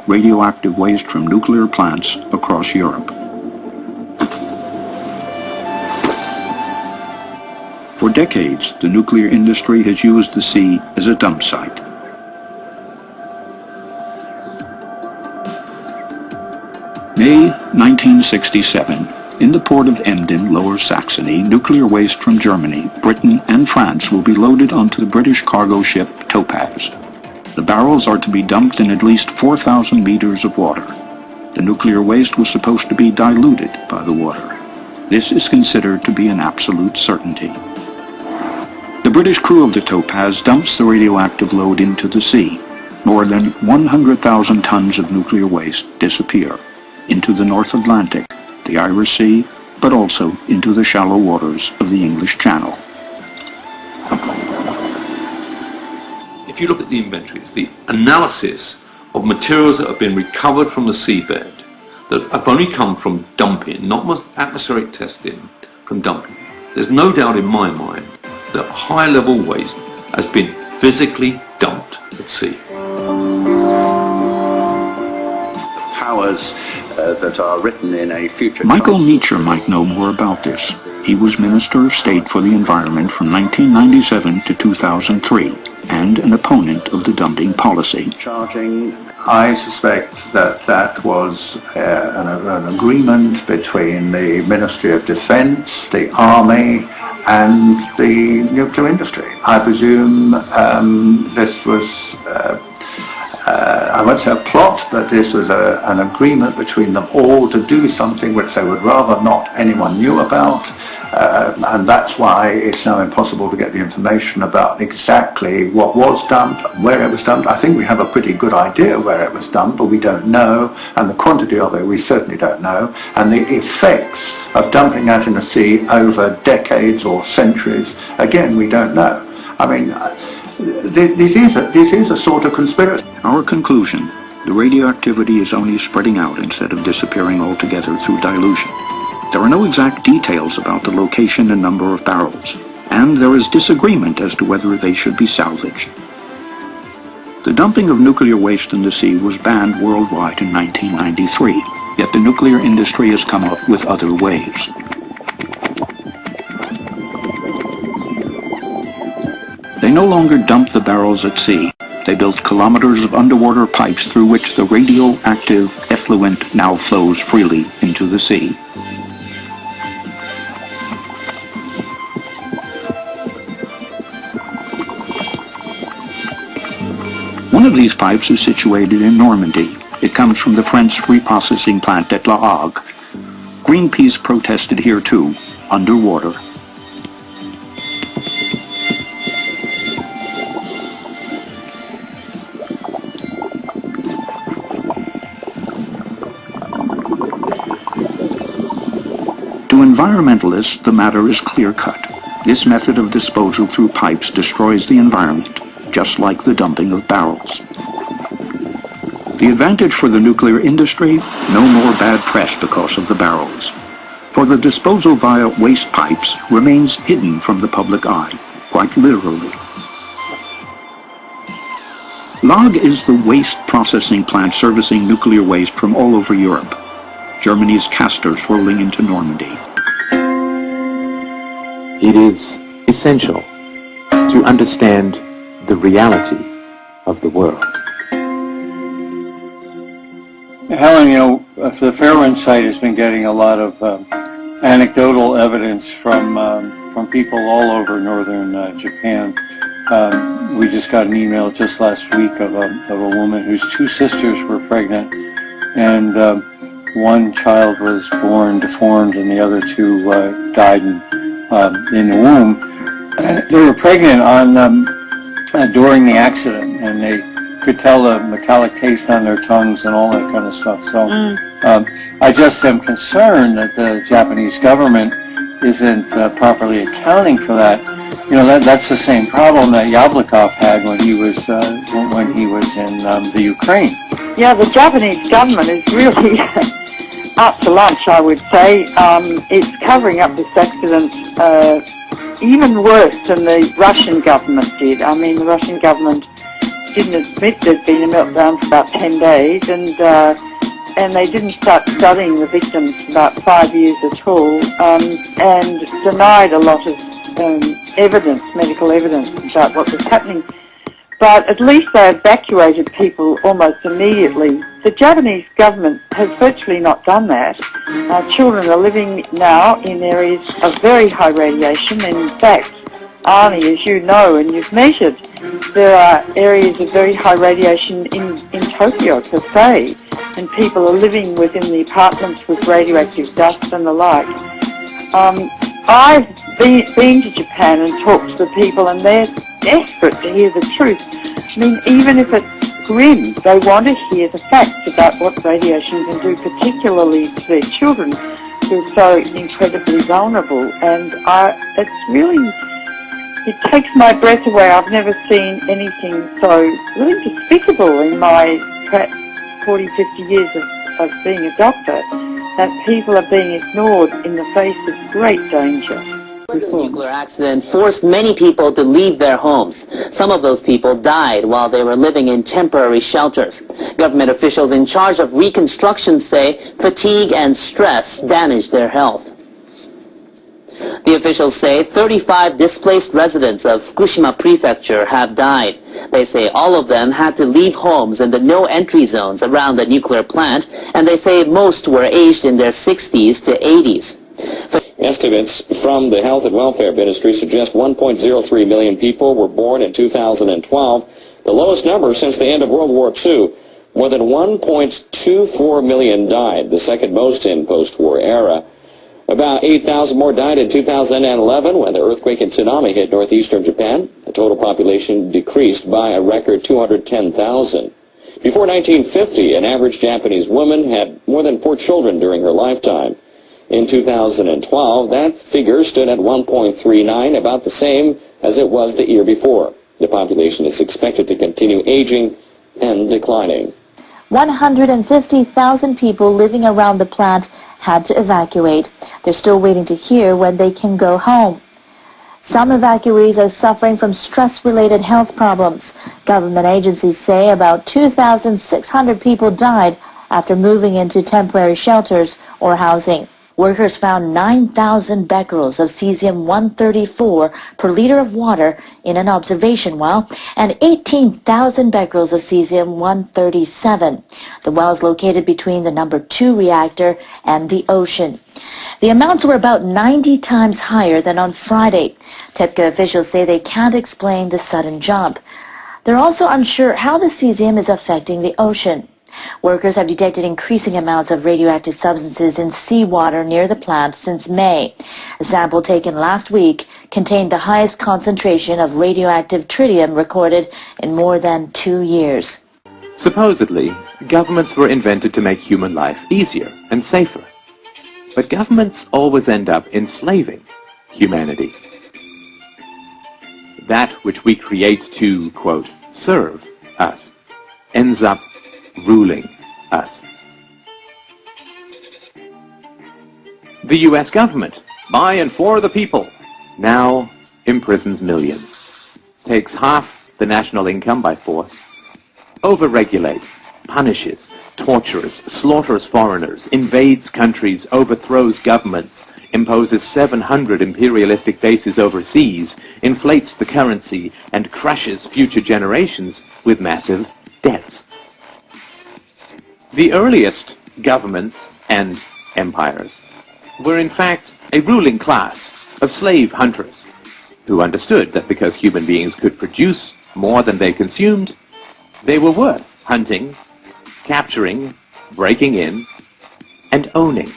radioactive waste from nuclear plants across Europe. For decades, the nuclear industry has used the sea as a dump site. May 1967. In the port of Emden, Lower Saxony, nuclear waste from Germany, Britain and France will be loaded onto the British cargo ship Topaz. The barrels are to be dumped in at least 4,000 meters of water. The nuclear waste was supposed to be diluted by the water. This is considered to be an absolute certainty. The British crew of the Topaz dumps the radioactive load into the sea. More than 100,000 tons of nuclear waste disappear into the North Atlantic, the Irish Sea, but also into the shallow waters of the English Channel. If you look at the inventories, the analysis of materials that have been recovered from the seabed that have only come from dumping, not atmospheric testing, from dumping, there's no doubt in my mind that high-level waste has been physically dumped at sea. Powers that are written in a future... Michael Meacher might know more about this. He was Minister of State for the Environment from 1997 to 2003 and an opponent of the dumping policy. I suspect that that was an agreement between the Ministry of Defence, the Army and the nuclear industry. I presume this was I won't say a plot, but this was an agreement between them all to do something which they would rather not anyone knew about, and that's why it's now impossible to get the information about exactly what was dumped, where it was dumped. I think we have a pretty good idea where it was dumped, but we don't know, and the quantity of it we certainly don't know, and the effects of dumping that in the sea over decades or centuries, again, we don't know. I mean, this is a sort of conspiracy. Our conclusion: the radioactivity is only spreading out instead of disappearing altogether through dilution. There are no exact details about the location and number of barrels, and there is disagreement as to whether they should be salvaged. The dumping of nuclear waste in the sea was banned worldwide in 1993, yet the nuclear industry has come up with other ways. They no longer dump the barrels at sea. They built kilometers of underwater pipes through which the radioactive effluent now flows freely into the sea. One of these pipes is situated in Normandy. It comes from the French reprocessing plant at La Hague. Greenpeace protested here too, underwater. To environmentalists, the matter is clear-cut. This method of disposal through pipes destroys the environment, just like the dumping of barrels. The advantage for the nuclear industry: no more bad press because of the barrels. For the disposal via waste pipes remains hidden from the public eye, quite literally. LAG is the waste processing plant servicing nuclear waste from all over Europe. Germany's casters rolling into Normandy. It is essential to understand the reality of the world. Helen, you know, the Fairwind site has been getting a lot of anecdotal evidence from people all over northern Japan. We just got an email just last week of a woman whose two sisters were pregnant, and one child was born deformed and the other two died in the womb. They were pregnant during the accident, and they could tell the metallic taste on their tongues and all that kind of stuff. So I just am concerned that the Japanese government isn't properly accounting for that. You know, that's the same problem that Yablokov had when he was in the Ukraine. Yeah, the Japanese government is really up to lunch, I would say. It's covering up this accident even worse than the Russian government did. I mean, the Russian government didn't admit there'd been a meltdown for about 10 days, and they didn't start studying the victims for about 5 years at all, and denied a lot of evidence, medical evidence about what was happening. But at least they evacuated people almost immediately. The Japanese government has virtually not done that. Children are living now in areas of very high radiation. In fact, Arnie, as you know and you've measured, there are areas of very high radiation in Tokyo per se, and people are living within the apartments with radioactive dust and the like. I've been to Japan and talked to the people, and they're desperate to hear the truth. I mean, even if it's grim, they want to hear the facts about what radiation can do, particularly to their children who are so incredibly vulnerable. And it's really, it takes my breath away. I've never seen anything so really despicable in my 40, 50 years of being a doctor, that people are being ignored in the face of great danger. The nuclear accident forced many people to leave their homes. Some of those people died while they were living in temporary shelters. Government officials in charge of reconstruction say fatigue and stress damaged their health. The officials say 35 displaced residents of Fukushima Prefecture have died. They say all of them had to leave homes in the no-entry zones around the nuclear plant, and they say most were aged in their 60s to 80s. Estimates from the Health and Welfare Ministry suggest 1.03 million people were born in 2012, the lowest number since the end of World War II. More than 1.24 million died, the second most in post-war era. About 8,000 more died in 2011 when the earthquake and tsunami hit northeastern Japan. The total population decreased by a record 210,000. Before 1950, an average Japanese woman had more than 4 children during her lifetime. In 2012, that figure stood at 1.39, about the same as it was the year before. The population is expected to continue aging and declining. 150,000 people living around the plant had to evacuate. They're still waiting to hear when they can go home. Some evacuees are suffering from stress-related health problems. Government agencies say about 2,600 people died after moving into temporary shelters or housing. Workers found 9,000 becquerels of cesium-134 per liter of water in an observation well and 18,000 becquerels of cesium-137. The well is located between the number 2 reactor and the ocean. The amounts were about 90 times higher than on Friday. TEPCA officials say they can't explain the sudden jump. They're also unsure how the cesium is affecting the ocean. Workers have detected increasing amounts of radioactive substances in seawater near the plant since May. A sample taken last week contained the highest concentration of radioactive tritium recorded in more than 2 years. Supposedly, governments were invented to make human life easier and safer. But governments always end up enslaving humanity. That which we create to, quote, serve us, ends up ruling us. The U.S. government, by and for the people, now imprisons millions, takes half the national income by force, overregulates, punishes, tortures, slaughters foreigners, invades countries, overthrows governments, imposes 700 imperialistic bases overseas, inflates the currency, and crushes future generations with massive debts. The earliest governments and empires were in fact a ruling class of slave hunters who understood that because human beings could produce more than they consumed, they were worth hunting, capturing, breaking in, and owning.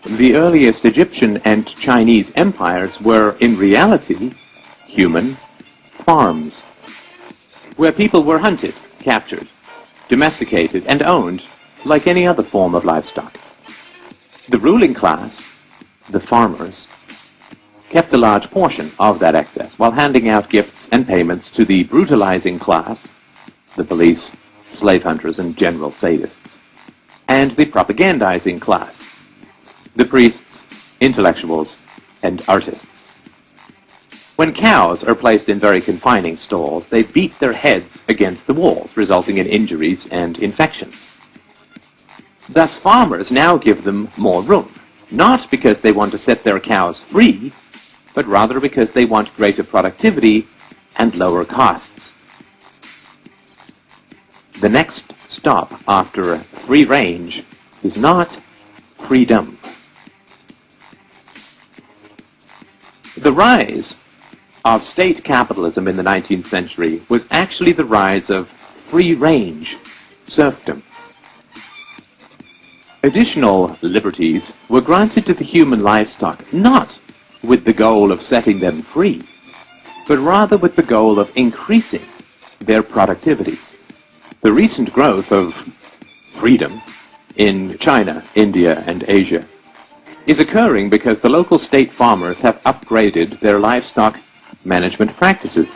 The earliest Egyptian and Chinese empires were in reality human farms, where people were hunted, captured, domesticated, and owned like any other form of livestock. The ruling class, the farmers, kept a large portion of that excess while handing out gifts and payments to the brutalizing class, the police, slave hunters, and general sadists, and the propagandizing class, the priests, intellectuals, and artists. When cows are placed in very confining stalls, they beat their heads against the walls, resulting in injuries and infections. Thus, farmers now give them more room, not because they want to set their cows free, but rather because they want greater productivity and lower costs. The next stop after free range is not freedom. The rise of state capitalism in the 19th century was actually the rise of free-range serfdom. Additional liberties were granted to the human livestock not with the goal of setting them free, but rather with the goal of increasing their productivity. The recent growth of freedom in China, India, and Asia is occurring because the local state farmers have upgraded their livestock management practices.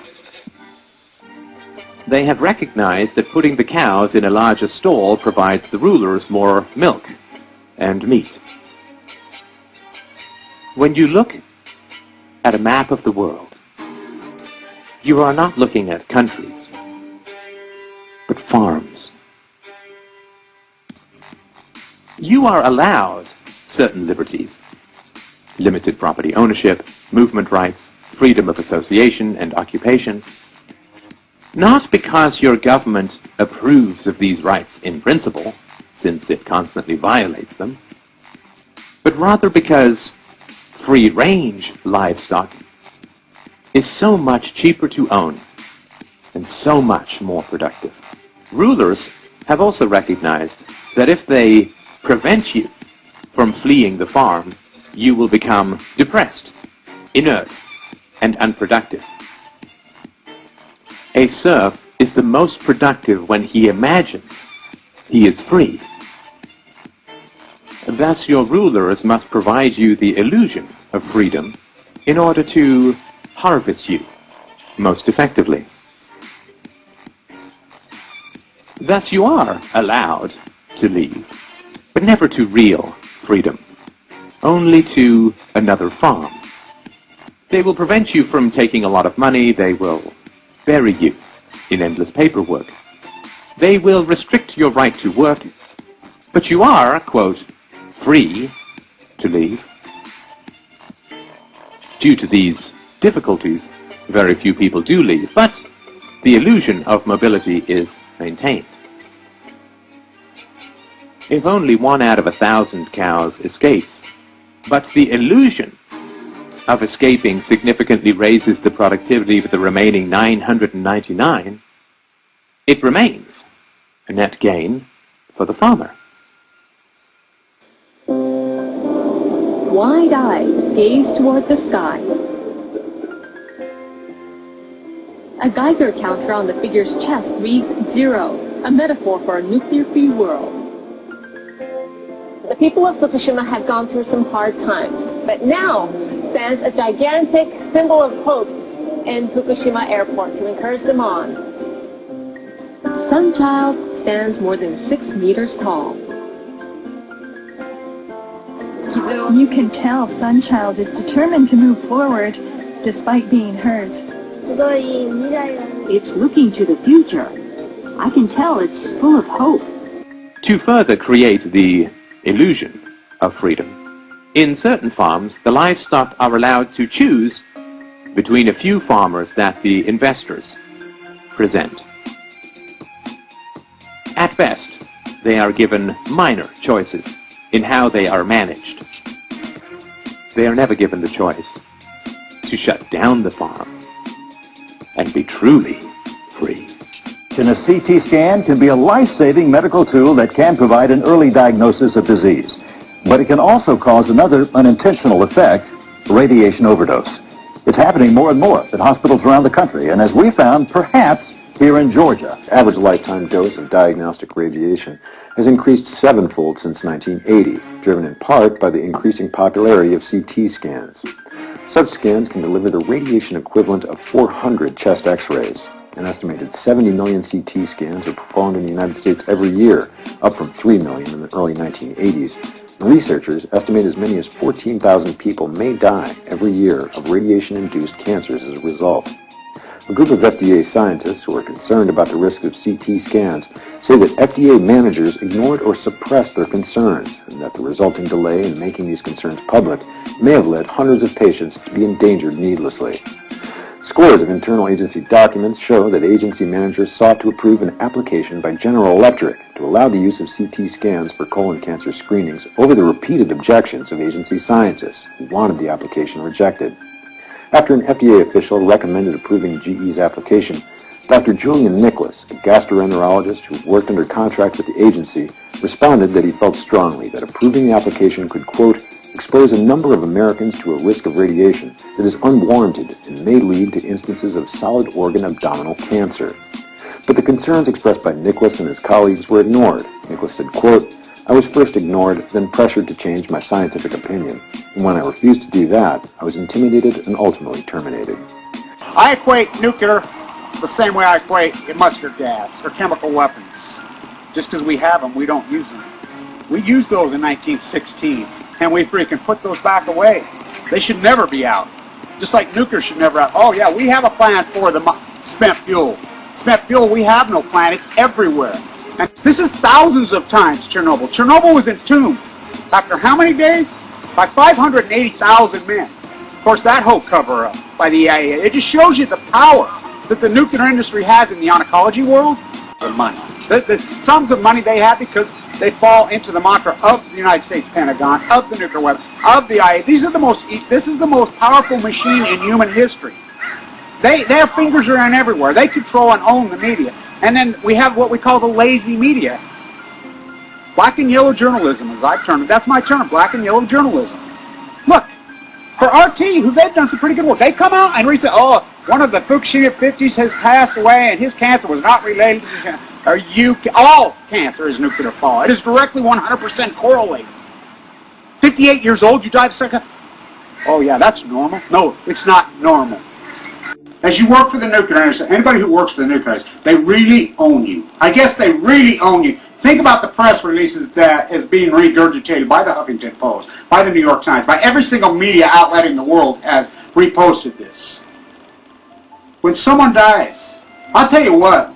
They have recognized that putting the cows in a larger stall provides the rulers more milk and meat. When you look at a map of the world, you are not looking at countries, but farms. You are allowed certain liberties: limited property ownership, movement rights, freedom of association and occupation, not because your government approves of these rights in principle, since it constantly violates them, but rather because free-range livestock is so much cheaper to own and so much more productive. Rulers have also recognized that if they prevent you from fleeing the farm, you will become depressed, inert, and unproductive. A serf is the most productive when he imagines he is free. Thus, your rulers must provide you the illusion of freedom in order to harvest you most effectively. Thus, you are allowed to leave, but never to real freedom, only to another farm. They will prevent you from taking a lot of money. They will bury you in endless paperwork. They will restrict your right to work, but you are, quote, free to leave. Due to these difficulties, very few people do leave, but the illusion of mobility is maintained. If only 1 out of 1,000 cows escapes, but the illusion of escaping significantly raises the productivity of the remaining 999, it remains a net gain for the farmer. Wide eyes gaze toward the sky. A Geiger counter on the figure's chest reads 0, a metaphor for a nuclear-free world. The people of Fukushima have gone through some hard times, but now stands a gigantic symbol of hope in Fukushima Airport to encourage them on. Sunchild stands more than 6 meters tall. You can tell Sunchild is determined to move forward despite being hurt. It's looking to the future. I can tell it's full of hope. To further create the illusion of freedom, in certain farms, the livestock are allowed to choose between a few farmers that the investors present. At best, they are given minor choices in how they are managed. They are never given the choice to shut down the farm and be truly free. A CT scan can be a life-saving medical tool that can provide an early diagnosis of disease. But it can also cause another unintentional effect, radiation overdose. It's happening more and more at hospitals around the country, and as we found, perhaps here in Georgia. Average lifetime dose of diagnostic radiation has increased 7-fold since 1980, driven in part by the increasing popularity of CT scans. Such scans can deliver the radiation equivalent of 400 chest x-rays. An estimated 70 million CT scans are performed in the United States every year, up from 3 million in the early 1980s. Researchers estimate as many as 14,000 people may die every year of radiation-induced cancers as a result. A group of FDA scientists who are concerned about the risk of CT scans say that FDA managers ignored or suppressed their concerns, and that the resulting delay in making these concerns public may have led hundreds of patients to be endangered needlessly. Scores of internal agency documents show that agency managers sought to approve an application by General Electric to allow the use of CT scans for colon cancer screenings over the repeated objections of agency scientists who wanted the application rejected. After an FDA official recommended approving GE's application, Dr. Julian Nicholas, a gastroenterologist who worked under contract with the agency, responded that he felt strongly that approving the application could, quote, expose a number of Americans to a risk of radiation that is unwarranted and may lead to instances of solid organ abdominal cancer. But the concerns expressed by Nicholas and his colleagues were ignored. Nicholas said, quote, I was first ignored, then pressured to change my scientific opinion. And when I refused to do that, I was intimidated and ultimately terminated. I equate nuclear the same way I equate mustard gas or chemical weapons. Just because we have them, we don't use them. We used those in 1916, and we freaking put those back away. They should never be out. Just like nuclear should never out. Oh yeah, we have a plan for the spent fuel. Spent fuel, we have no plan. It's everywhere. And this is thousands of times Chernobyl. Chernobyl was entombed after how many days? By 580,000 men. Of course, that whole cover-up by the EIA, it just shows you the power that the nuclear industry has in the oncology world. The money. The sums of money they have because they fall into the mantra of the United States Pentagon, of the nuclear weapon, of the EIA. This is the most powerful machine in human history. Their fingers are in everywhere. They control and own the media. And then we have what we call the lazy media. Black and yellow journalism, as I've termed it. That's my term, black and yellow journalism. Look, for RT, who they've done some pretty good work, they come out and read, oh, one of the Fukushima 50s has passed away and his cancer was not related to all cancer is nuclear fallout. It is directly 100% correlated. 58 years old, you die of second. Oh yeah, that's normal. No, it's not normal. As you work for the nuclear industry, anybody who works for the nuclear industry, they really own you. I guess they really own you. Think about the press releases that is being regurgitated by the Huffington Post, by the New York Times, by every single media outlet in the world has reposted this. When someone dies, I'll tell you what,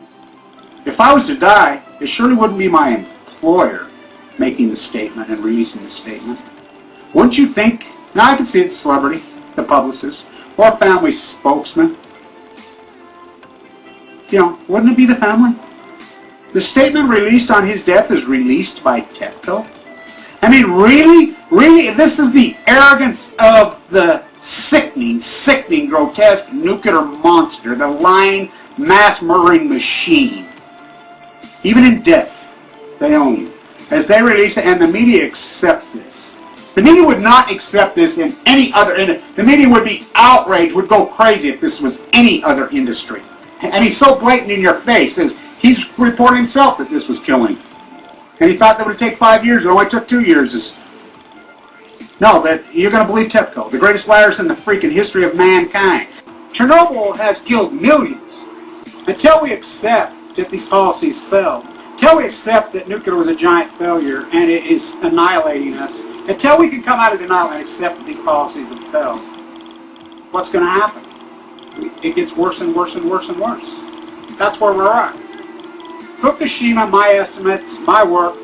if I was to die, it surely wouldn't be my employer making the statement and releasing the statement. Wouldn't you think? Now I can see it's celebrity, the publicist, or a family spokesman. You know, wouldn't it be the family? The statement released on his death is released by TEPCO. I mean, really? Really? This is the arrogance of the sickening, grotesque nuclear monster, the lying, mass-murdering machine. Even in death, they own you. As they release it, and the media accepts this. The media would not accept this in any other industry. The media would be outraged, would go crazy if this was any other industry. And he's so blatant in your face, as he's reporting himself that this was killing. And he thought that would take 5 years. It only took 2 years. No, but you're going to believe TEPCO, the greatest liars in the freaking history of mankind. Chernobyl has killed millions. Until we accept that these policies fell, until we accept that nuclear was a giant failure and it is annihilating us, until we can come out of denial and accept that these policies have failed, what's going to happen? It gets worse and worse and worse and worse. That's where we're at. Fukushima, my estimates, my work,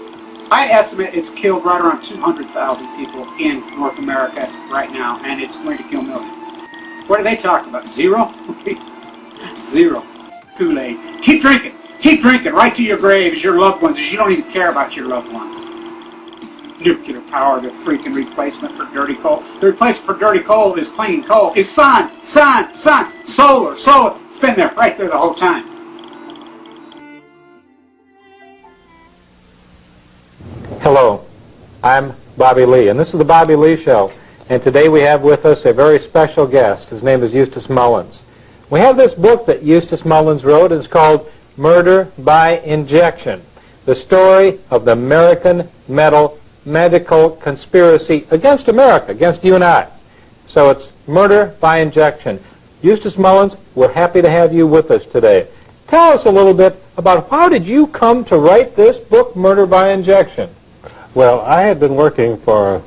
I estimate it's killed right around 200,000 people in North America right now, and it's going to kill millions. What do they talk about? Zero? Zero. Kool-Aid. Keep drinking. Keep drinking right to your grave as your loved ones, as you don't even care about your loved ones. Nuclear power, the freaking replacement for dirty coal. The replacement for dirty coal is clean coal. Is sun. Solar. It's been there, right there the whole time. Hello, I'm Bobby Lee, and this is the Bobby Lee Show. And today we have with us a very special guest. His name is Eustace Mullins. We have this book that Eustace Mullins wrote. It's called Murder by Injection, the story of the American medical conspiracy against America, against you and I. So it's Murder by Injection. Eustace Mullins, we're happy to have you with us today. Tell us a little bit about how did you come to write this book, Murder by Injection? Well, I had been working for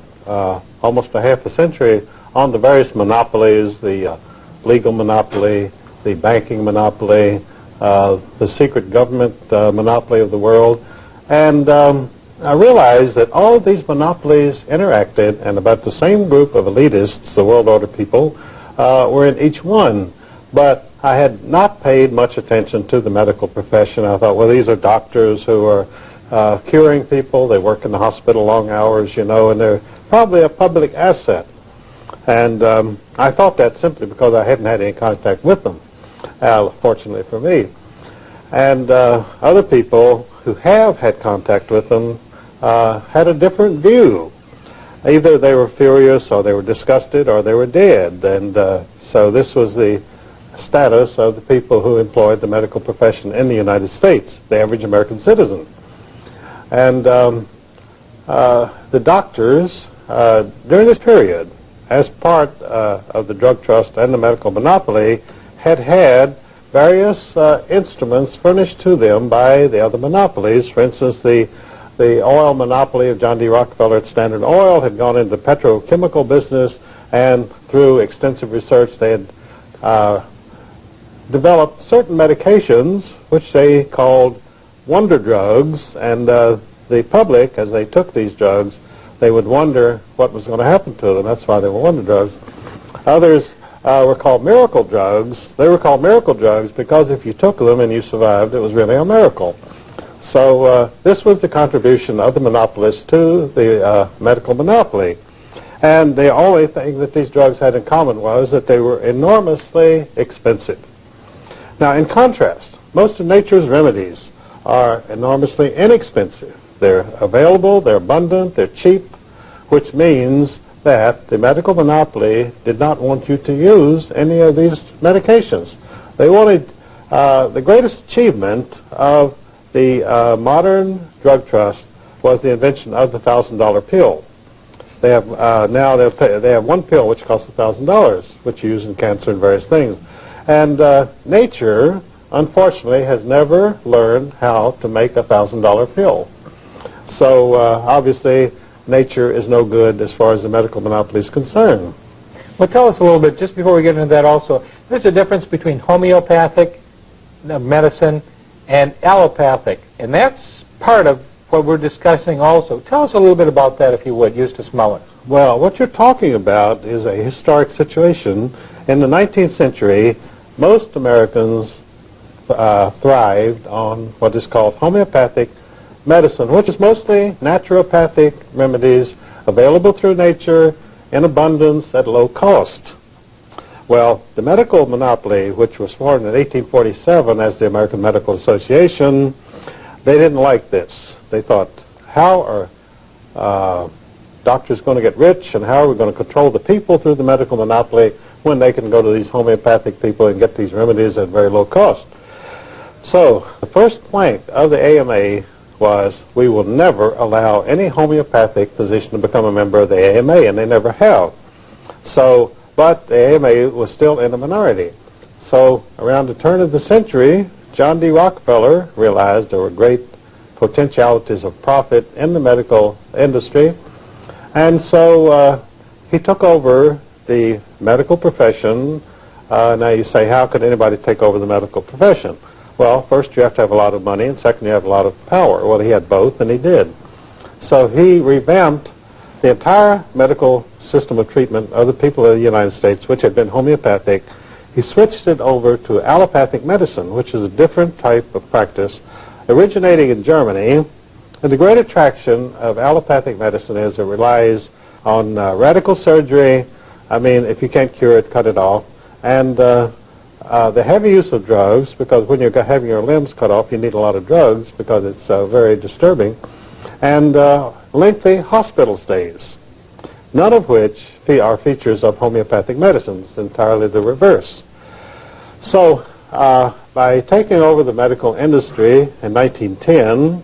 almost a half a century on the various monopolies, the legal monopoly, the banking monopoly, the secret government monopoly of the world. And I realized that all of these monopolies interacted, and about the same group of elitists, the world order people, were in each one. But I had not paid much attention to the medical profession. I thought, well, these are doctors who are curing people. They work in the hospital long hours, you know, and they're probably a public asset. And I thought that simply because I hadn't had any contact with them, fortunately for me. And other people who have had contact with them had a different view. Either they were furious, or they were disgusted, or they were dead. And so this was the status of the people who employed the medical profession in the United States, the average American citizen. And the doctors, during this period, as part of the drug trust and the medical monopoly, had various instruments furnished to them by the other monopolies. For instance, the oil monopoly of John D. Rockefeller at Standard Oil had gone into the petrochemical business, and through extensive research they had developed certain medications which they called wonder drugs, and the public, as they took these drugs, they would wonder what was going to happen to them. That's why they were wonder drugs. Others were called miracle drugs. They were called miracle drugs because if you took them and you survived, it was really a miracle. So this was the contribution of the monopolists to the medical monopoly. And the only thing that these drugs had in common was that they were enormously expensive. Now, in contrast, most of nature's remedies are enormously inexpensive. They're available, they're abundant, they're cheap, which means that the medical monopoly did not want you to use any of these medications. They wanted the greatest achievement of the modern drug trust was the invention of the $1,000 pill. They have now they have one pill which costs $1,000, which you use in cancer and various things. And nature, unfortunately, has never learned how to make a $1,000 pill. So obviously, nature is no good as far as the medical monopoly is concerned. Well, tell us a little bit, just before we get into that also, there's a difference between homeopathic medicine and allopathic, and that's part of what we're discussing also. Tell us a little bit about that, if you would, Eustace Mullins. Well, what you're talking about is a historic situation. In the 19th century, most Americans thrived on what is called homeopathic medicine, which is mostly naturopathic remedies available through nature in abundance at low cost. Well, the medical monopoly, which was formed in 1847 as the American Medical Association, they didn't like this. They thought, how are doctors going to get rich, and how are we going to control the people through the medical monopoly when they can go to these homeopathic people and get these remedies at very low cost? So the first plank of the AMA was, we will never allow any homeopathic physician to become a member of the AMA, and they never have. So, but the AMA was still in a minority. So around the turn of the century, John D. Rockefeller realized there were great potentialities of profit in the medical industry, and so he took over the medical profession. Now you say, how could anybody take over the medical profession? Well, first you have to have a lot of money, and second you have a lot of power. Well, he had both, and he did. So he revamped the entire medical system of treatment of the people of the United States, which had been homeopathic. He switched it over to allopathic medicine, which is a different type of practice, originating in Germany. And the great attraction of allopathic medicine is it relies on radical surgery. I mean, if you can't cure it, cut it off. And the heavy use of drugs, because when you're having your limbs cut off, you need a lot of drugs because it's very disturbing. And lengthy hospital stays, none of which are features of homeopathic medicine. It's entirely the reverse. So by taking over the medical industry in 1910,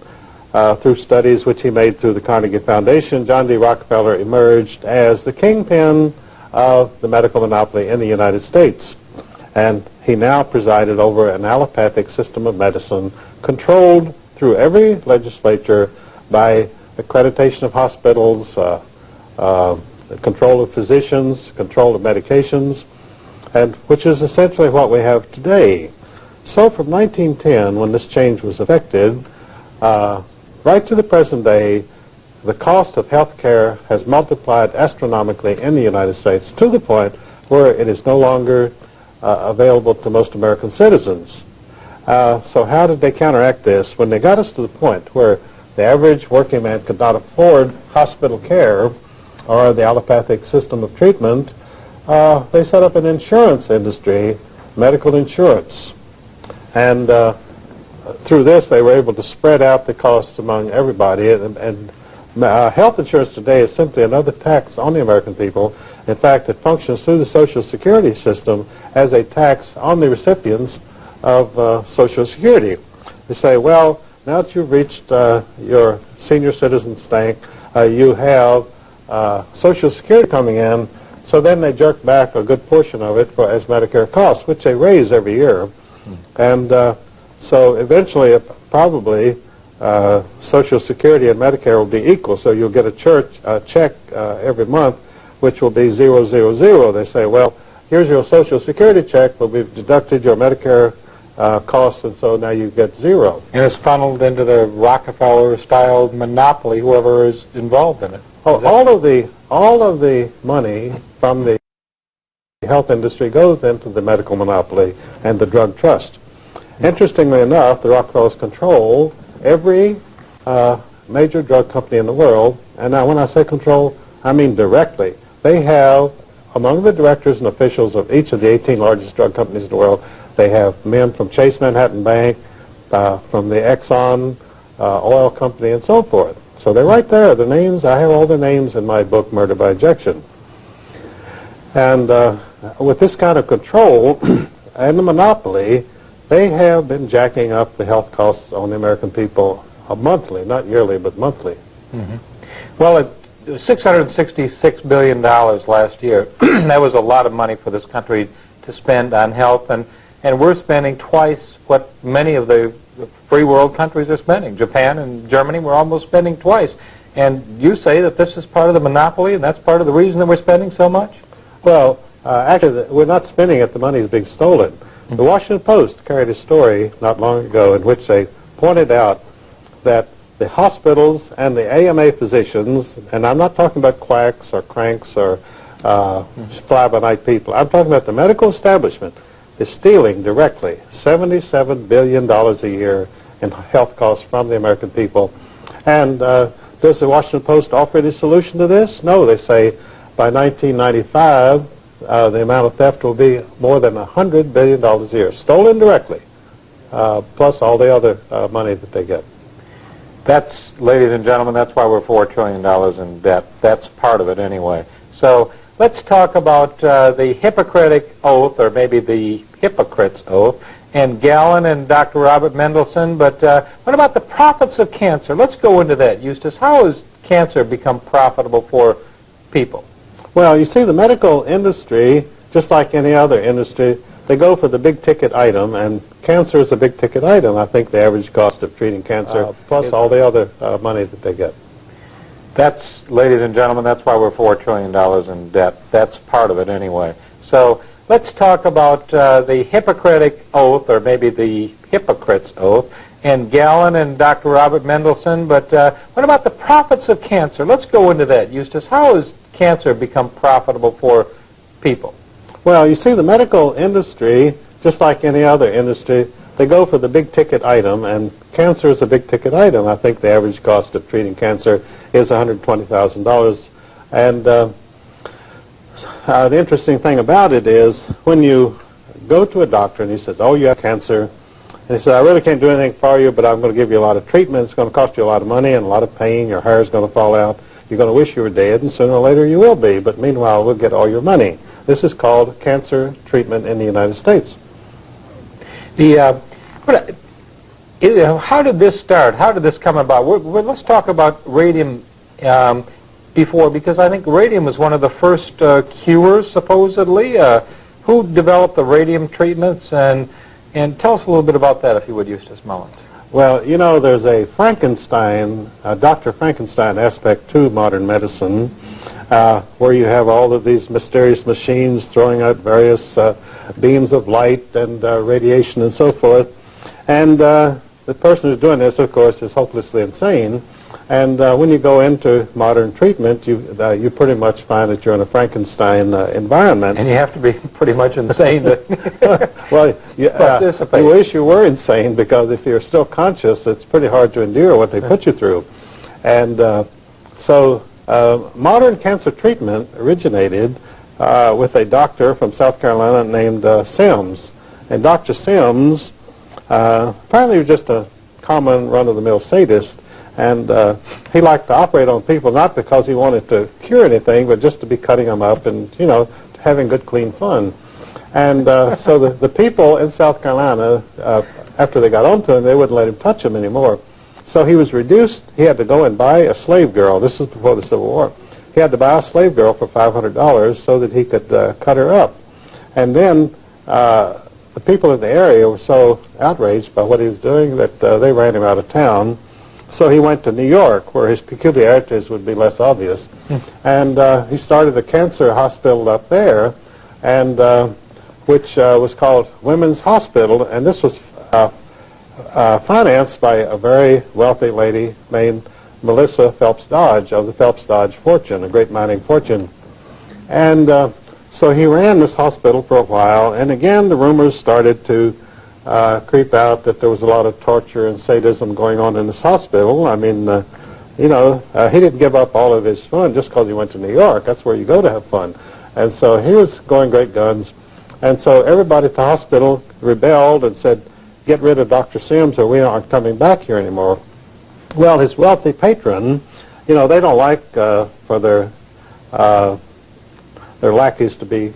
through studies which he made through the Carnegie Foundation, John D. Rockefeller emerged as the kingpin of the medical monopoly in the United States. And he now presided over an allopathic system of medicine controlled through every legislature by accreditation of hospitals, control of physicians, control of medications, and which is essentially what we have today. So from 1910, when this change was effected, right to the present day, the cost of health care has multiplied astronomically in the United States to the point where it is no longer available to most American citizens. So how did they counteract this? When they got us to the point where the average working man could not afford hospital care or the allopathic system of treatment, they set up an insurance industry, medical insurance. And through this, they were able to spread out the costs among everybody. And health insurance today is simply another tax on the American people. In fact, it functions through the Social Security system as a tax on the recipients of Social Security. They say, well, now that you've reached your senior citizen stamp, you have Social Security coming in, so then they jerk back a good portion of it as Medicare costs, which they raise every year. And so eventually, probably, Social Security and Medicare will be equal, so you'll get a check every month, which will be 000. They say, well, here's your Social Security check, but we've deducted your Medicare costs, and so now you get zero. And it's funneled into the Rockefeller-style monopoly, whoever is involved in it. Oh, all of the money from the health industry goes into the medical monopoly and the drug trust. Interestingly enough, the Rockefellers control every major drug company in the world, and now when I say control, I mean directly. They have, among the directors and officials of each of the 18 largest drug companies in the world, they have men from Chase Manhattan Bank, from the Exxon oil company, and so forth. So they're right there. The names, I have all the names in my book, Murder by Injection. And with this kind of control and the monopoly, they have been jacking up the health costs on the American people monthly, not yearly, but monthly. Mm-hmm. Well, it was $666 billion last year. That was a lot of money for this country to spend on health, and we're spending twice what many of the free world countries are spending. Japan and Germany, we're almost spending twice. And you say that this is part of the monopoly, and that's part of the reason that we're spending so much? Well, actually, we're not spending it. The money is being stolen. Mm-hmm. The Washington Post carried a story not long ago in which they pointed out that the hospitals and the AMA physicians, and I'm not talking about quacks or cranks or fly-by-night people, I'm talking about the medical establishment, is stealing directly $77 billion a year in health costs from the American people. And does the Washington Post offer any solution to this? No, they say by 1995, the amount of theft will be more than $100 billion a year, stolen directly, plus all the other money that they get. That's, ladies and gentlemen, that's why we're $4 trillion in debt. That's part of it anyway. So let's talk about the Hippocratic Oath, or maybe the Hypocrite's Oath, and Galen and Dr. Robert Mendelsohn. But what about the profits of cancer? Let's go into that, Eustace. How has cancer become profitable for people? Well, you see, the medical industry, just like any other industry, they go for the big-ticket item, and cancer is a big-ticket item. I think the average cost of treating cancer, plus all the other money that they get. That's, ladies and gentlemen, that's why we're $4 trillion in debt. That's part of it anyway. So let's talk about the Hippocratic Oath, or maybe the Hypocrite's Oath, and Galen and Dr. Robert Mendelsohn. But what about the profits of cancer? Let's go into that, Eustace. How has cancer become profitable for people? Well, you see, the medical industry, just like any other industry, they go for the big-ticket item, and cancer is a big-ticket item. I think the average cost of treating cancer is $120,000. And the interesting thing about it is when you go to a doctor and he says, oh, you have cancer, and he says, I really can't do anything for you, but I'm going to give you a lot of treatment. It's going to cost you a lot of money and a lot of pain. Your hair is going to fall out. You're going to wish you were dead, and sooner or later you will be. But meanwhile, we'll get all your money. This is called cancer treatment in the United States. How did this start? How did this come about? Let's talk about radium before, because I think radium was one of the first cures, supposedly. Who developed the radium treatments? And tell us a little bit about that, if you would, Eustace Mullins. Well, you know, there's a Frankenstein, Dr. Frankenstein aspect to modern medicine, where you have all of these mysterious machines throwing out various beams of light and radiation and so forth. And the person who's doing this, of course, is hopelessly insane. And when you go into modern treatment, you pretty much find that you're in a Frankenstein environment. And you have to be pretty much insane to well, participate. You wish you were insane, because if you're still conscious, it's pretty hard to endure what they put you through. And so modern cancer treatment originated with a doctor from South Carolina named Sims. And Dr. Sims apparently was just a common run-of-the-mill sadist. And he liked to operate on people not because he wanted to cure anything, but just to be cutting them up and, you know, having good, clean fun. And so the people in South Carolina, after they got onto him, they wouldn't let him touch them anymore. So he was reduced. He had to go and buy a slave girl. This was before the Civil War. He had to buy a slave girl for $500 so that he could cut her up. And then the people in the area were so outraged by what he was doing that they ran him out of town. So he went to New York, where his peculiarities would be less obvious, and he started a cancer hospital up there, and which was called Women's Hospital, and this was financed by a very wealthy lady named Melissa Phelps Dodge of the Phelps Dodge fortune, a great mining fortune. And so he ran this hospital for a while, and again the rumors started to creep out that there was a lot of torture and sadism going on in this hospital. I mean, you know, he didn't give up all of his fun just because he went to New York. That's where you go to have fun. And so he was going great guns. And so everybody at the hospital rebelled and said, get rid of Dr. Sims or we aren't coming back here anymore. Well, his wealthy patron, you know, they don't like for their lackeys to be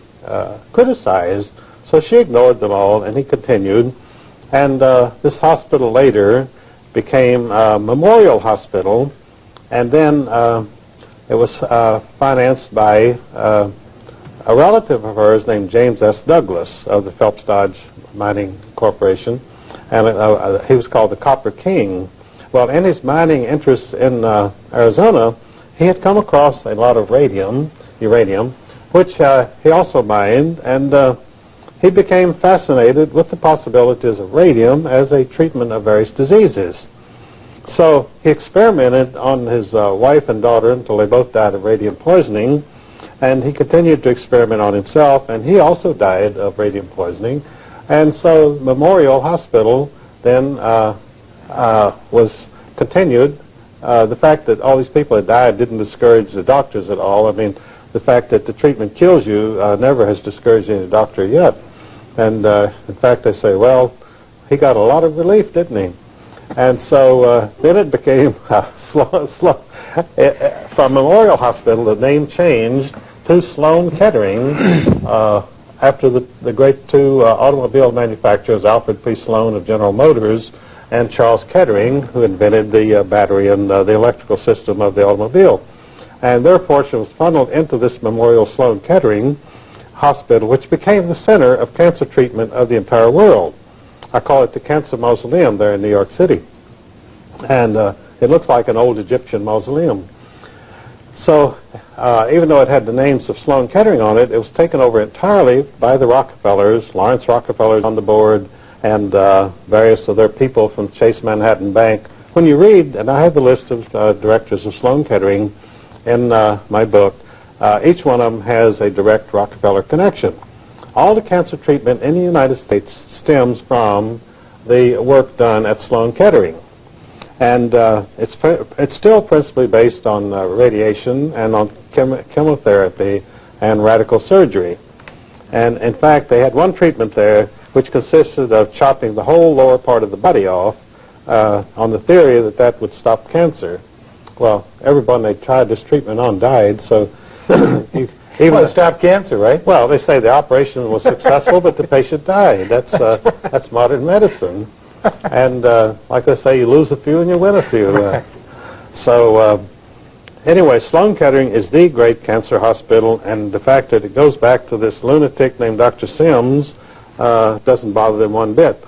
criticized. So she ignored them all, and he continued. And this hospital later became Memorial Hospital, and then it was financed by a relative of hers named James S. Douglas of the Phelps Dodge Mining Corporation, and he was called the Copper King. Well, in his mining interests in Arizona, he had come across a lot of uranium, which he also mined, and he became fascinated with the possibilities of radium as a treatment of various diseases. So he experimented on his wife and daughter until they both died of radium poisoning, and he continued to experiment on himself, and he also died of radium poisoning. And so Memorial Hospital then was continued. The fact that all these people had died didn't discourage the doctors at all. I mean, the fact that the treatment kills you never has discouraged any doctor yet. And in fact, they say, well, he got a lot of relief, didn't he? And so then it became from Memorial Hospital, the name changed to Sloan Kettering after the great two automobile manufacturers, Alfred P. Sloan of General Motors and Charles Kettering, who invented the battery and the electrical system of the automobile. And their fortune was funneled into this Memorial Sloan Kettering Hospital, which became the center of cancer treatment of the entire world. I call it the Cancer Mausoleum there in New York City. And it looks like an old Egyptian mausoleum. So even though it had the names of Sloan Kettering on it, it was taken over entirely by the Rockefellers. Lawrence Rockefeller's on the board, and various of their people from Chase Manhattan Bank. When you read, and I have the list of directors of Sloan Kettering in my book, each one of them has a direct Rockefeller connection. All the cancer treatment in the United States stems from the work done at Sloan Kettering. And it's still principally based on radiation and on chemotherapy and radical surgery. And in fact, they had one treatment there which consisted of chopping the whole lower part of the body off on the theory that that would stop cancer. Well, everyone they tried this treatment on died, so even to stop cancer, right? Well, they say the operation was successful, but the patient died. That's modern medicine. And like I say, you lose a few and you win a few. So anyway, Sloan Kettering is the great cancer hospital, and the fact that it goes back to this lunatic named Dr. Sims doesn't bother them one bit.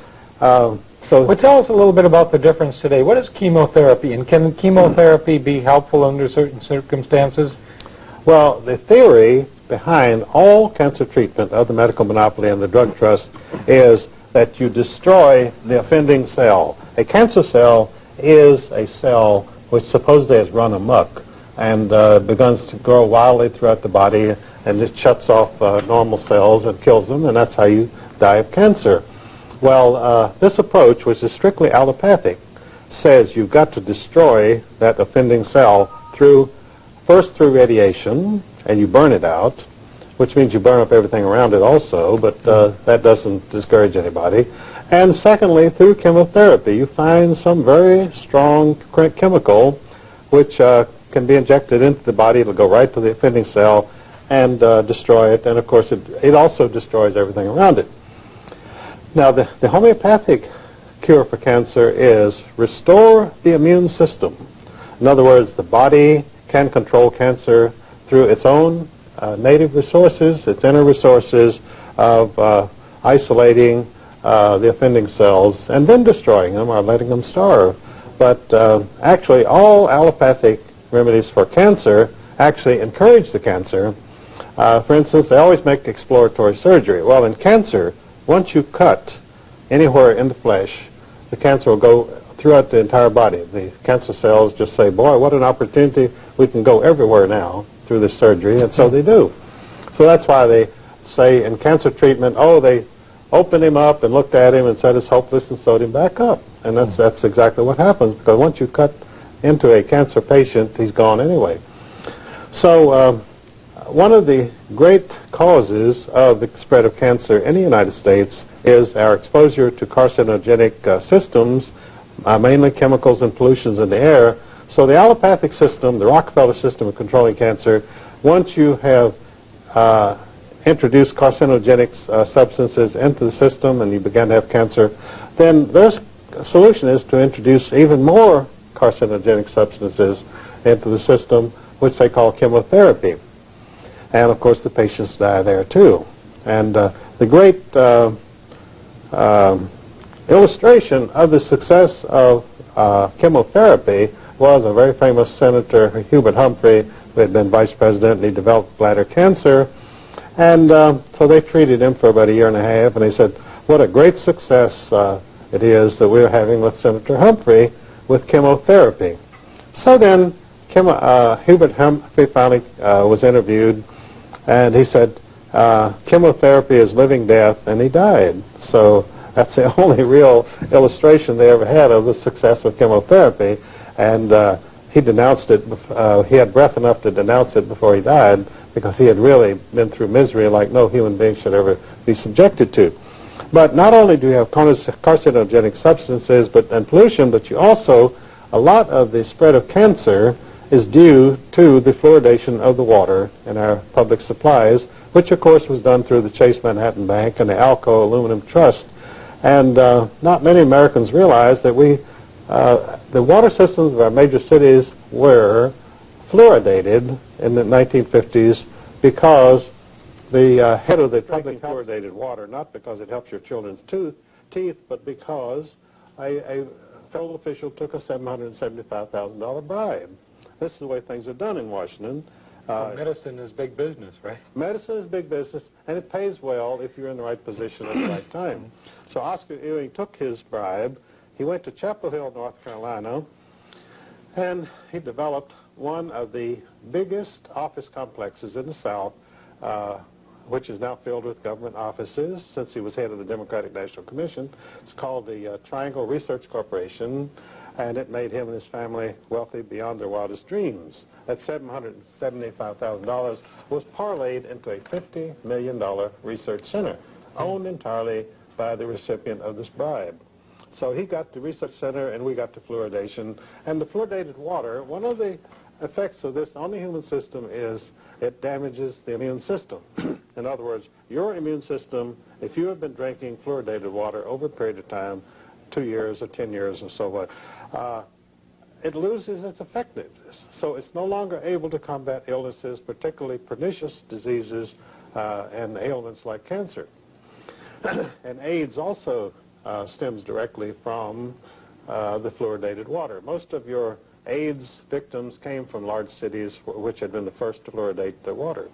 Well, tell us a little bit about the difference today. What is chemotherapy, and can chemotherapy be helpful under certain circumstances? Well, the theory behind all cancer treatment of the medical monopoly and the drug trust is that you destroy the offending cell. A cancer cell is a cell which supposedly has run amok and begins to grow wildly throughout the body, and it shuts off normal cells and kills them, and that's how you die of cancer. Well, this approach, which is strictly allopathic, says you've got to destroy that offending cell first through radiation, and you burn it out, which means you burn up everything around it also, but that doesn't discourage anybody. And secondly, through chemotherapy, you find some very strong chemical which can be injected into the body. It'll go right to the offending cell and destroy it, and of course it also destroys everything around it. Now, the homeopathic cure for cancer is restore the immune system. In other words, the body can control cancer through its own native resources, its inner resources of isolating the offending cells and then destroying them or letting them starve. But actually, all allopathic remedies for cancer actually encourage the cancer. For instance, they always make exploratory surgery. Well, in cancer, once you cut anywhere in the flesh, the cancer will go throughout the entire body. The cancer cells just say, boy, what an opportunity. We can go everywhere now through this surgery, and so they do. So that's why they say in cancer treatment, oh, they opened him up and looked at him and said it's hopeless and sewed him back up. And that's exactly what happens, because once you cut into a cancer patient, he's gone anyway. So one of the great causes of the spread of cancer in the United States is our exposure to carcinogenic systems, mainly chemicals and pollutions in the air. So the allopathic system, the Rockefeller system of controlling cancer, once you have introduced carcinogenic substances into the system and you begin to have cancer, then their solution is to introduce even more carcinogenic substances into the system, which they call chemotherapy. And of course the patients die there too. And the great illustration of the success of chemotherapy was a very famous Senator Hubert Humphrey, who had been vice president, and he developed bladder cancer. And so they treated him for about a year and a half, and they said, what a great success it is that we're having with Senator Humphrey with chemotherapy. So then Hubert Humphrey finally was interviewed, and he said, chemotherapy is living death, and he died. So that's the only real illustration they ever had of the success of chemotherapy. And he denounced it. He had breath enough to denounce it before he died, because he had really been through misery like no human being should ever be subjected to. But not only do you have carcinogenic substances and pollution, but you also, a lot of the spread of cancer is due to the fluoridation of the water in our public supplies, which of course was done through the Chase Manhattan Bank and the Alco Aluminum Trust. And not many Americans realize that the water systems of our major cities were fluoridated in the 1950s because the head of the public fluoridated water, not because it helps your children's teeth, but because a federal official took a $775,000 bribe. This is the way things are done in Washington. Medicine is big business, right? Medicine is big business, and it pays well if you're in the right position at the right time. So Oscar Ewing took his bribe. He went to Chapel Hill, North Carolina, and he developed one of the biggest office complexes in the South, which is now filled with government offices since he was head of the Democratic National Commission. It's called the Triangle Research Corporation, and it made him and his family wealthy beyond their wildest dreams. That $775,000 was parlayed into a $50 million research center, owned entirely by the recipient of this bribe. So he got the research center, and we got the fluoridation. And the fluoridated water, one of the effects of this on the human system is it damages the immune system. In other words, your immune system, if you have been drinking fluoridated water over a period of time, 2 years or 10 years or so what, it loses its effectiveness. So it's no longer able to combat illnesses, particularly pernicious diseases and ailments like cancer. And AIDS also stems directly from the fluoridated water. Most of your AIDS victims came from large cities which had been the first to fluoridate their water.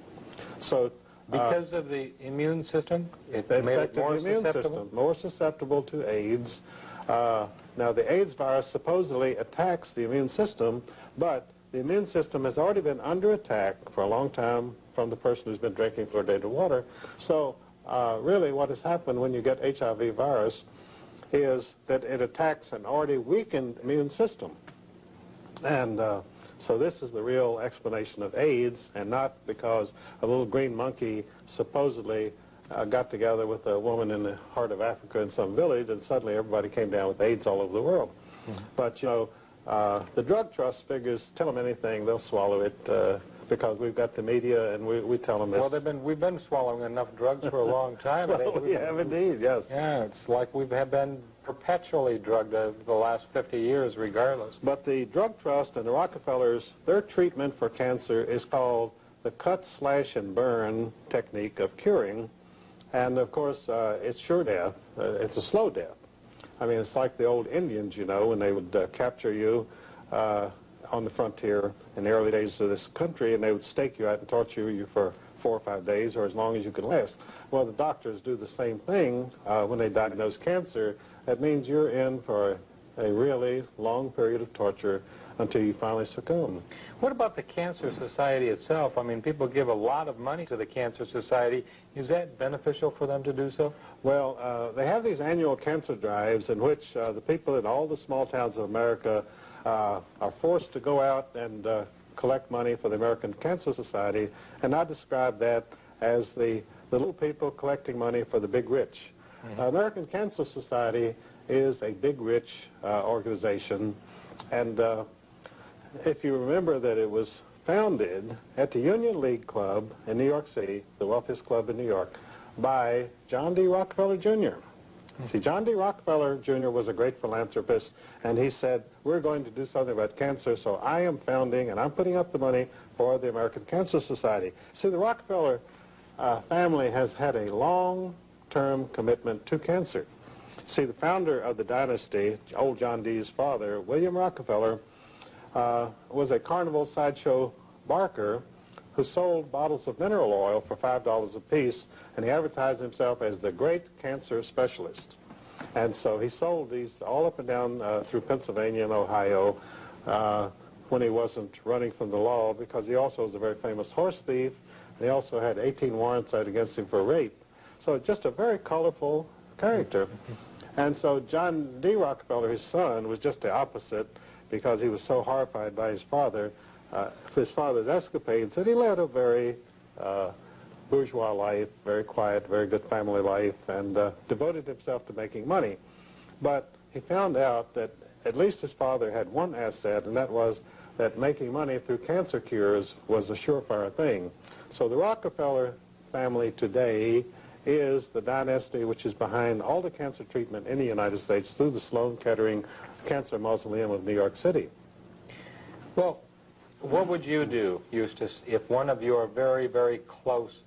So because of the immune system, it they made it affected more the immune susceptible? system, more susceptible to AIDS. Now the AIDS virus supposedly attacks the immune system, but the immune system has already been under attack for a long time from the person who's been drinking fluoridated water. So really what has happened when you get HIV virus is that it attacks an already weakened immune system. And so this is the real explanation of AIDS, and not because a little green monkey supposedly got together with a woman in the heart of Africa in some village, and suddenly everybody came down with AIDS all over the world. But, you know, the drug trust figures, tell them anything, they'll swallow it because we've got the media and we tell them this. Well, we've been swallowing enough drugs for a long time. Well, we have indeed, yes. Yeah, it's like we have been perpetually drugged over the last 50 years regardless. But the drug trust and the Rockefellers, their treatment for cancer is called the cut, slash, and burn technique of curing. And, of course, it's sure death. It's a slow death. I mean, it's like the old Indians, you know, when they would capture you on the frontier in the early days of this country, and they would stake you out and torture you for 4 or 5 days or as long as you could last. Well, the doctors do the same thing when they diagnose cancer. That means you're in for a really long period of torture until you finally succumb. What about the Cancer Society itself? I mean, people give a lot of money to the Cancer Society. Is that beneficial for them to do so? Well, they have these annual cancer drives in which the people in all the small towns of America are forced to go out and collect money for the American Cancer Society, and I describe that as the little people collecting money for the big rich. American Cancer Society is a big rich organization, and if you remember that it was founded at the Union League Club in New York City, the wealthiest club in New York, by John D. Rockefeller Jr. See, John D. Rockefeller Jr. was a great philanthropist, and he said, we're going to do something about cancer, so I am founding and I'm putting up the money for the American Cancer Society. See, the Rockefeller family has had a long-term commitment to cancer. See, the founder of the dynasty, old John D.'s father, William Rockefeller, was a carnival sideshow barker who sold bottles of mineral oil for $5 a piece, and he advertised himself as the great cancer specialist. And so he sold these all up and down through Pennsylvania and Ohio when he wasn't running from the law, because he also was a very famous horse thief, and he also had 18 warrants out against him for rape. So just a very colorful character. And so John D. Rockefeller, his son, was just the opposite, because he was so horrified by his father's escapades, that he led a very bourgeois life, very quiet, very good family life, and devoted himself to making money. But he found out that at least his father had one asset, and that was that making money through cancer cures was a surefire thing. So the Rockefeller family today is the dynasty which is behind all the cancer treatment in the United States through the Sloan Kettering Cancer Mausoleum of New York City. Well, what would you do, Eustace, if one of your very, very close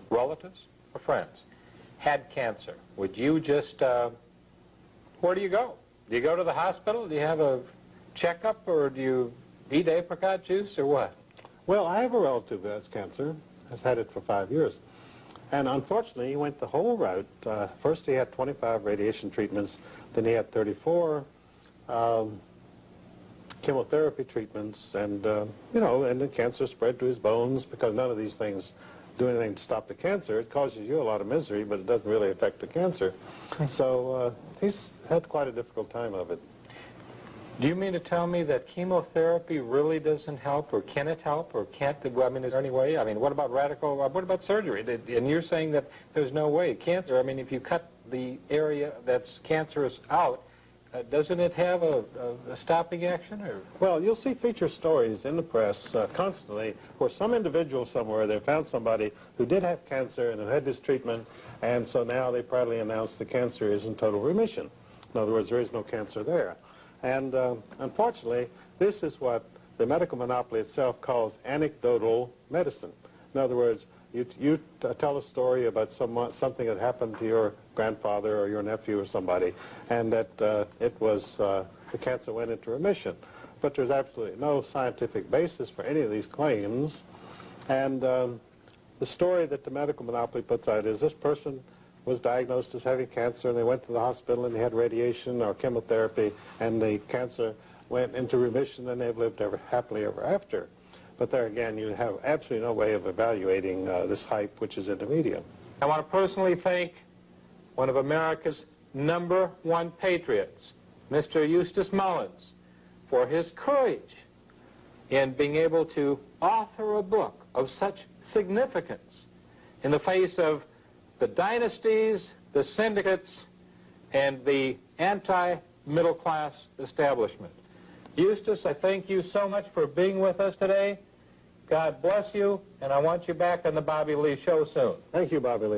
relatives or friends had cancer? Would you just, where do you go? Do you go to the hospital? Do you have a checkup, or do you eat apricot juice, or what? Well, I have a relative who has cancer, has had it for 5 years. And unfortunately, he went the whole route. First he had 25 radiation treatments, then he had 34 chemotherapy treatments, and you know, and the cancer spread to his bones, because none of these things do anything to stop the cancer. It causes you a lot of misery, but it doesn't really affect the cancer. So he's had quite a difficult time of it. Do you mean to tell me that chemotherapy really doesn't help, or can it help, or can't it? I mean, is there any way? I mean, what about what about surgery? And you're saying that there's no way. Cancer, I mean, if you cut the area that's cancerous out, doesn't it have a stopping action? Or? Well, you'll see feature stories in the press constantly where some individual somewhere, they found somebody who did have cancer and who had this treatment, and so now they proudly announce the cancer is in total remission. In other words, there is no cancer there. And unfortunately, this is what the medical monopoly itself calls anecdotal medicine. In other words, You tell a story about something that happened to your grandfather or your nephew or somebody, and that the cancer went into remission. But there's absolutely no scientific basis for any of these claims. And the story that the medical monopoly puts out is this person was diagnosed as having cancer, and they went to the hospital and they had radiation or chemotherapy, and the cancer went into remission, and they've lived happily ever after. But there again, you have absolutely no way of evaluating this hype which is in the media. I want to personally thank one of America's #1 patriots, Mr. Eustace Mullins, for his courage in being able to author a book of such significance in the face of the dynasties, the syndicates, and the anti-middle class establishment. Eustace, I thank you so much for being with us today. God bless you, and I want you back on the Bobby Lee Show soon. Thank you, Bobby Lee.